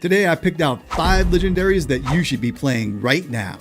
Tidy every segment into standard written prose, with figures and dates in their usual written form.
Today I picked out 5 legendaries that you should be playing right now.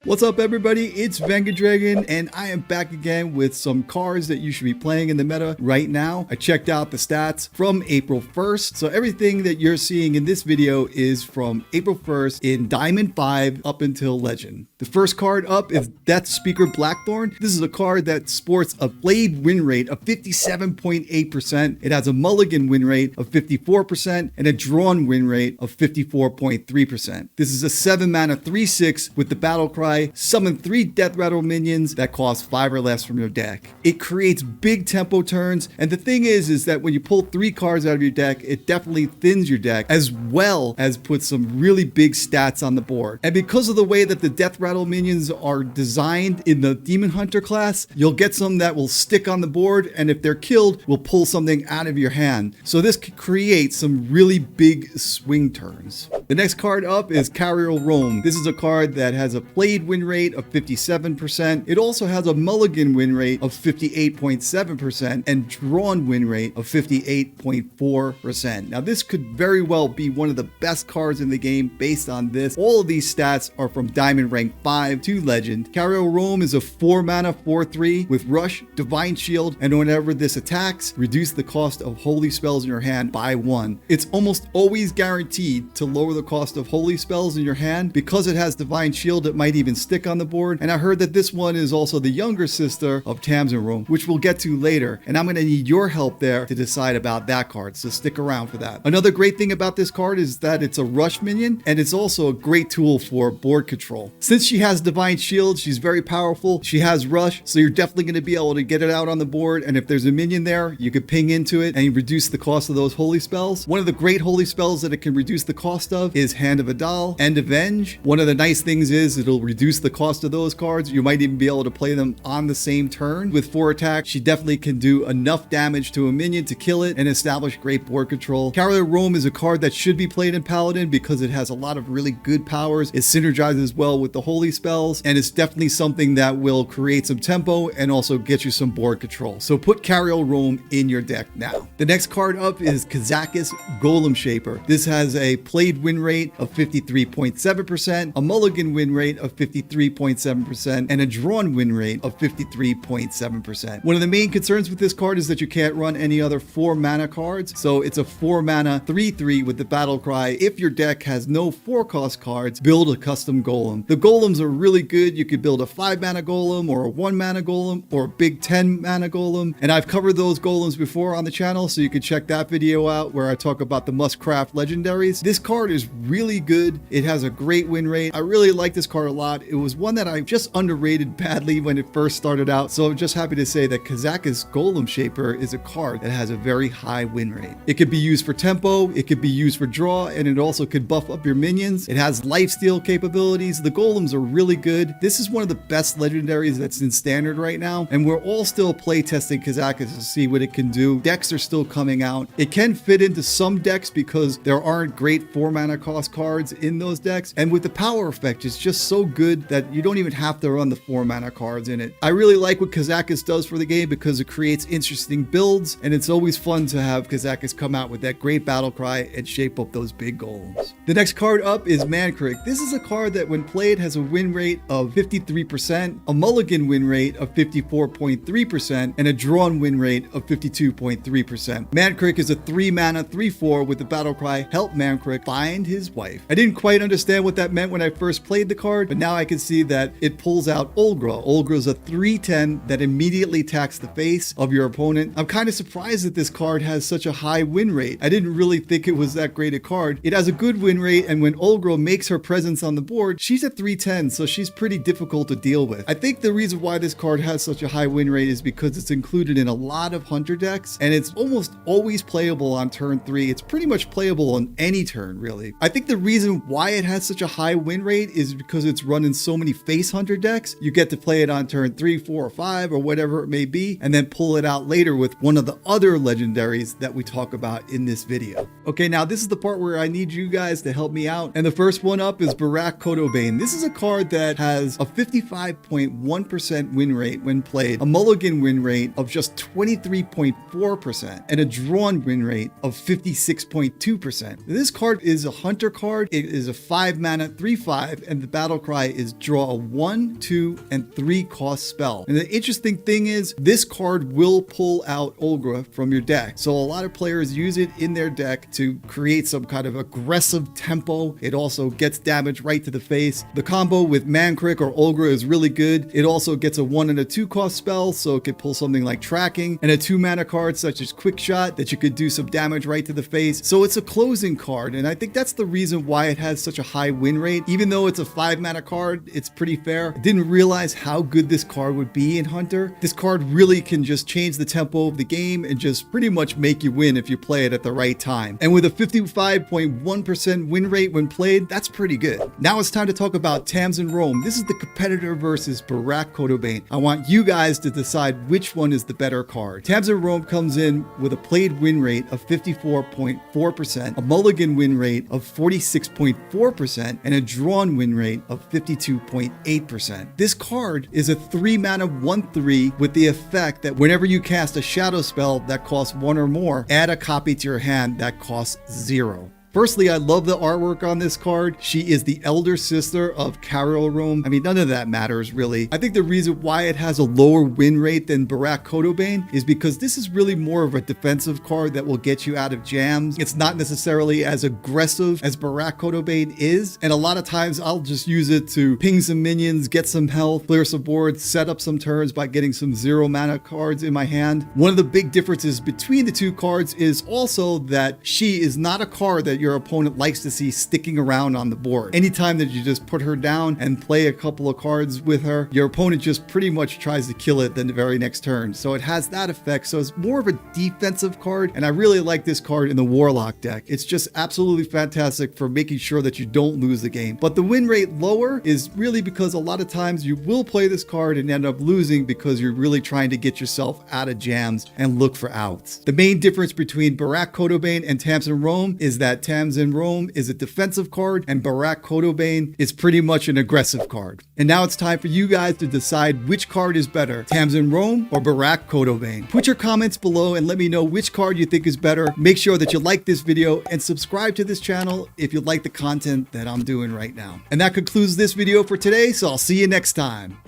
What's up everybody, it's VENGADRAGON and I am back again with some cards that you should be playing in the meta right now. I checked out the stats from April 1st, so everything that you're seeing in this video is from April 1st in Diamond 5 up until Legend. The first card up is Death Speaker Blackthorn. This is a card that sports a played win rate of 57.8%. It has a mulligan win rate of 54% and a drawn win rate of 54.3%. This is a 7 mana 3/6 with the battle cry, summon 3 death rattle minions that cost 5 or less from your deck. It creates big tempo turns, and the thing is that when you pull 3 cards out of your deck, it definitely thins your deck as well as puts some really big stats on the board. And because of the way that the death rattle minions are designed in the Demon Hunter class, you'll get some that will stick on the board, and if they're killed, will pull something out of your hand. So this could create some really big swing turns. The next card up is Cariel Roame. This is a card that has a played win rate of 57%. It also has a mulligan win rate of 58.7% and drawn win rate of 58.4%. Now this could very well be one of the best cards in the game based on this. All of these stats are from Diamond rank 5 to Legend. Cariel Roame is a 4 mana 4/3 with Rush, Divine Shield, and whenever this attacks, reduce the cost of holy spells in your hand by 1. It's almost always guaranteed to lower the cost of holy spells in your hand. Because it has Divine Shield, it might even stick on the board. And I heard that this one is also the younger sister of Tamsin, which we'll get to later. And I'm going to need your help there to decide about that card, so stick around for that. Another great thing about this card is that it's a rush minion, and it's also a great tool for board control. Since she has Divine Shield, she's very powerful. She has rush, so you're definitely going to be able to get it out on the board. And if there's a minion there, you could ping into it and reduce the cost of those holy spells. One of the great holy spells that it can reduce the cost of is Hand of Adal and Avenge. One of the nice things is it'll reduce the cost of those cards. You might even be able to play them on the same turn. With 4 attacks, she definitely can do enough damage to a minion to kill it and establish great board control. Cariel Roame is a card that should be played in Paladin because it has a lot of really good powers. It synergizes well with the holy spells, and it's definitely something that will create some tempo and also get you some board control. So put Cariel Roame in your deck now. The next card up is Kazakus Golem Shaper. This has a played win rate of 53.7%, a mulligan win rate of 53.7%, and a drawn win rate of 53.7%. One of the main concerns with this card is that you can't run any other 4 mana cards. So it's a 4 mana 3/3 with the battle cry. If your deck has no 4 cost cards, build a custom golem. The golems are really good. You could build a 5 mana golem or a 1 mana golem or a big 10 mana golem. And I've covered those golems before on the channel, so you can check that video out where I talk about the must-craft legendaries. This card is really good. It has a great win rate. I really like this card a lot. It was one that I just underrated badly when it first started out. So I'm just happy to say that Kazakus Golem Shaper is a card that has a very high win rate. It could be used for tempo, it could be used for draw, and it also could buff up your minions. It has lifesteal capabilities. The golems are really good. This is one of the best legendaries that's in standard right now, and we're all still play testing Kazakus to see what it can do. Decks are still coming out. It can fit into some decks because there aren't great 4 mana cost cards in those decks, and with the power effect, it's just so good that you don't even have to run the 4 mana cards in it. I really like what Kazakus does for the game because it creates interesting builds, and it's always fun to have Kazakus come out with that great battle cry and shape up those big golems. The next card up is Mankrik. This is a card that when played has a win rate of 53%, a mulligan win rate of 54.3%, and a drawn win rate of 52.3%. Mankrik is a 3 mana 3/4 with the battle cry, help Mankrik find his wife. I didn't quite understand what that meant when I first played the card, but now I can see that it pulls out Olgra. Olgra is a 3/10 that immediately attacks the face of your opponent. I'm kind of surprised that this card has such a high win rate. I didn't really think it was that great a card. It has a good win rate, and when Olgra makes her presence on the board, she's at 3/10, so she's pretty difficult to deal with. I think the reason why this card has such a high win rate is because it's included in a lot of hunter decks, and it's almost always playable on turn 3. It's pretty much playable on any turn, really. honestly. I think the reason why it has such a high win rate is because it's run in so many face hunter decks. You get to play it on turn 3, 4, or 5, or whatever it may be, and then pull it out later with one of the other legendaries that we talk about in this video. Okay, now this is the part where I need you guys to help me out. And the first one up is Barak Kodobane. This is a card that has a 55.1% win rate when played, a mulligan win rate of just 23.4%, and a drawn win rate of 56.2%. This card is a hunter card. It is a 5 mana 3/5, and the battle cry is draw a 1, 2, and 3 cost spell. And the interesting thing is this card will pull out Olgra from your deck. So a lot of players use it in their deck to create some kind of aggressive tempo. It also gets damage right to the face. The combo with Mankrik or Olgra is really good. It also gets a 1 and a 2 cost spell, so it could pull something like Tracking, and a 2 mana card such as Quick Shot that you could do some damage right to the face. So it's a closing card, and I think that's the reason why it has such a high win rate. Even though it's a 5 mana card, it's pretty fair. I didn't realize how good this card would be in Hunter. This card really can just change the tempo of the game and just pretty much make you win if you play it at the right time. And with a 55.1% win rate when played, that's pretty good. Now it's time to talk about Tamsin Roame. This is the competitor versus Barak Kodobane. I want you guys to decide which one is the better card. Tamsin Roame comes in with a played win rate of 54.4%, a mulligan win rate of 46.4%, and a drawn win rate of 52.8%. This card is a 3 mana 1/3 with the effect that whenever you cast a shadow spell that costs 1 or more, add a copy to your hand that costs 0. Firstly, I love the artwork on this card. She is the elder sister of Cariel Roame. I mean, none of that matters really. I think the reason why it has a lower win rate than Barak Kodobane is because this is really more of a defensive card that will get you out of jams. It's not necessarily as aggressive as Barak Kodobane is, and a lot of times I'll just use it to ping some minions, get some health, clear some boards, set up some turns by getting some 0 mana cards in my hand. One of the big differences between the two cards is also that she is not a card that your opponent likes to see sticking around on the board. Anytime that you just put her down and play a couple of cards with her, your opponent just pretty much tries to kill it the very next turn. So it has that effect. So it's more of a defensive card, and I really like this card in the Warlock deck. It's just absolutely fantastic for making sure that you don't lose the game. But the win rate lower is really because a lot of times you will play this card and end up losing because you're really trying to get yourself out of jams and look for outs. The main difference between Barak Kodobane and Tamsin Roame is that Tamsin Roame is a defensive card and Barak Kodobane is pretty much an aggressive card. And now it's time for you guys to decide which card is better, Tamsin Roame or Barak Kodobane. Put your comments below and let me know which card you think is better. Make sure that you like this video and subscribe to this channel if you like the content that I'm doing right now. And that concludes this video for today, so I'll see you next time.